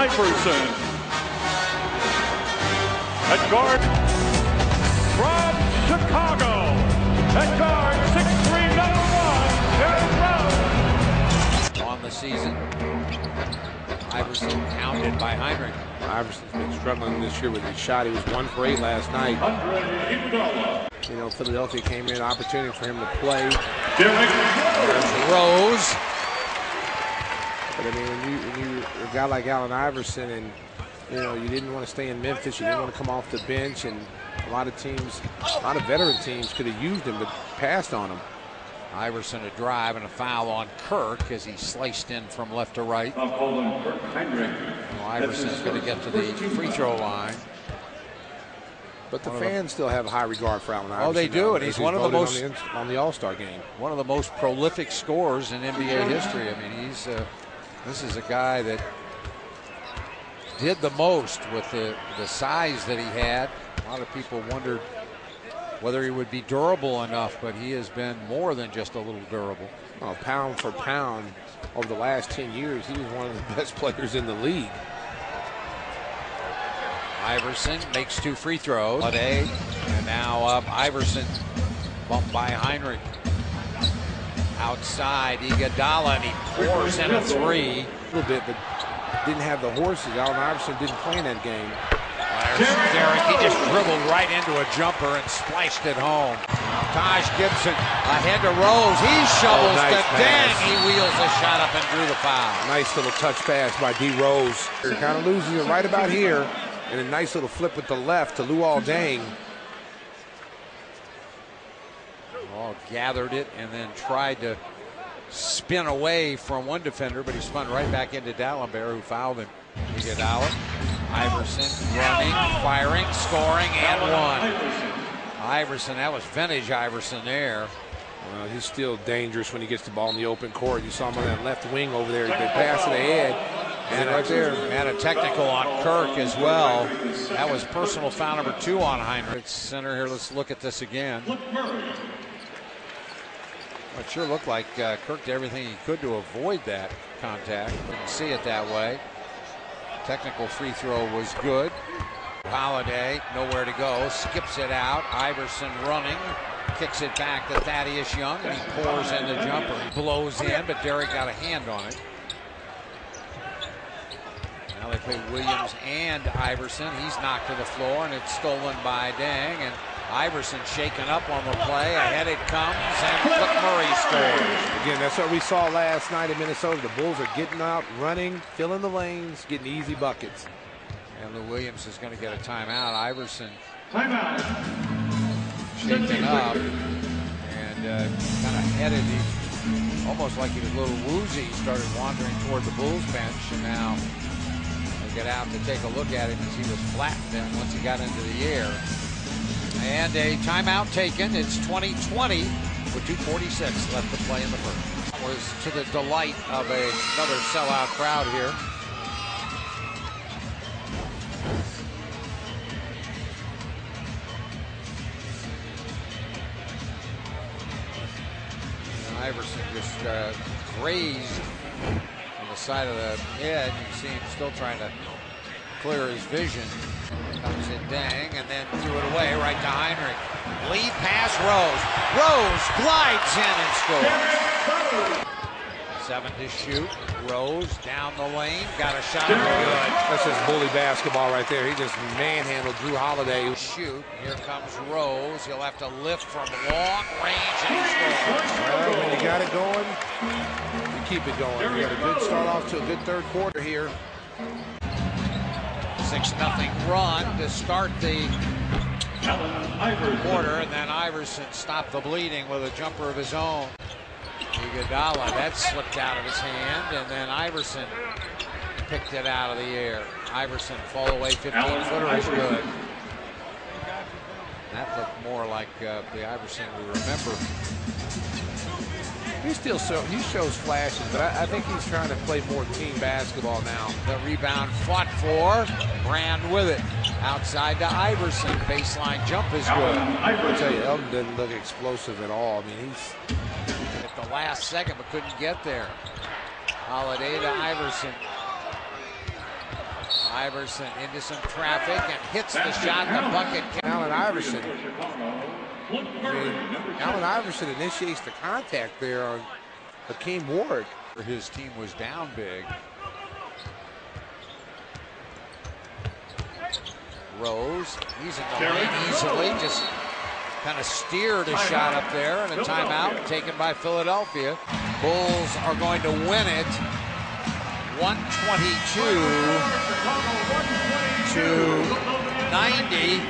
Iverson. At guard, from Chicago, at guard, 6'3", number 1, Derrick. On the season, Iverson pounded by Heinrich. Iverson's been struggling this year with his shot. He was 1 for 8 last night. You know, Philadelphia came in, opportunity for him to play. Derrick. There's Rose. But I mean, when you're a guy like Allen Iverson, and you know you didn't want to stay in Memphis, you didn't want to come off the bench, and a lot of teams, a lot of veteran teams could have used him, but passed on him. Iverson a drive and a foul on Kirk as he sliced in from left to right. Well, Iverson's going to get to the free throw line. But the fans still have a high regard for Allen Iverson. Oh, they do, and he's one of the most on the All-Star game. One of the most prolific scorers in NBA history. I mean, he's this is a guy that did the most with the size that he had. A lot of people wondered whether he would be durable enough, but he has been more than just a little durable. Oh, pound for pound, over the last 10 years, he was one of the best players in the league. Iverson makes 2 free throws. And now Iverson bumped by Heinrich. Outside, Iguodala, and he pours in a 3. A little bit, but didn't have the horses. Allen Iverson didn't play in that game. Derrick, he just dribbled right into a jumper and spliced it home. Taj Gibson ahead to Rose. He shovels nice to Dang. He wheels a shot up and drew the foul. Nice little touch pass by D. Rose. He kind of loses it right about here. And a nice little flip with the left to Luol Deng. All gathered it and then tried to spin away from one defender, but he spun right back into D'Alembert, who fouled him. Iguodala, Iverson running, firing, scoring, and 1. Iverson, that was vintage Iverson there. Well, he's still dangerous when he gets the ball in the open court. You saw him on that left wing over there. They pass it ahead. And right there. And a technical on Kirk as well. That was personal foul number 2 on Heinrich. Center here, let's look at this again. It sure looked like Kirk did everything he could to avoid that contact. Didn't see it that way. Technical free throw was good. Holiday, nowhere to go, skips it out. Iverson running, kicks it back to Thaddeus Young, and he pours in the jumper. He blows in, but Derrick got a hand on it. Now they play Williams and Iverson. He's knocked to the floor, and it's stolen by Deng. And Iverson shaken up on the play. Ahead it comes, and Murray scores. Again, that's what we saw last night in Minnesota. The Bulls are getting out, running, filling the lanes, getting easy buckets. And Lou Williams is going to get a timeout. Iverson Timeout. shaken up and kind of headed. He almost like he was a little woozy. He started wandering toward the Bulls bench, and now they get out to take a look at him as he was flattened then once he got into the air. And a timeout taken. It's 20-20 with 2:46 left to play in the first. That was to the delight of another sellout crowd here. And Iverson just grazed on the side of the head. You can see him still trying to clear his vision. Comes in Deng and then threw it away right to Heinrich. Lead pass Rose. Rose glides in and scores. 7 to shoot. Rose down the lane. Got a shot. Good. That's just bully basketball right there. He just manhandled Drew Holiday. Shoot. Here comes Rose. He'll have to lift from long range and he scores. Well, when you got it going, you keep it going. We got a good start off to a good third quarter here. 6-0 run to start the quarter, and then Iverson stopped the bleeding with a jumper of his own. Iguodala, that slipped out of his hand, and then Iverson picked it out of the air. Iverson fall away 15-footer is good. That looked more like the Iverson we remember. He shows flashes, but I think he's trying to play more team basketball now. The rebound fought for, Brand with it. Outside to Iverson, baseline jump is good. I'll tell you, Elton didn't look explosive at all. I mean, he's at the last second, but couldn't get there. Holiday to Iverson. Iverson into some traffic and hits the shot. The bucket. Allen Iverson. I mean, Allen Iverson initiates the contact there on Hakeem Ward. His team was down big. Rose, he's in the lane easily, just kind of steered a shot up there, and a timeout taken by Philadelphia. Bulls are going to win it 122 to 90.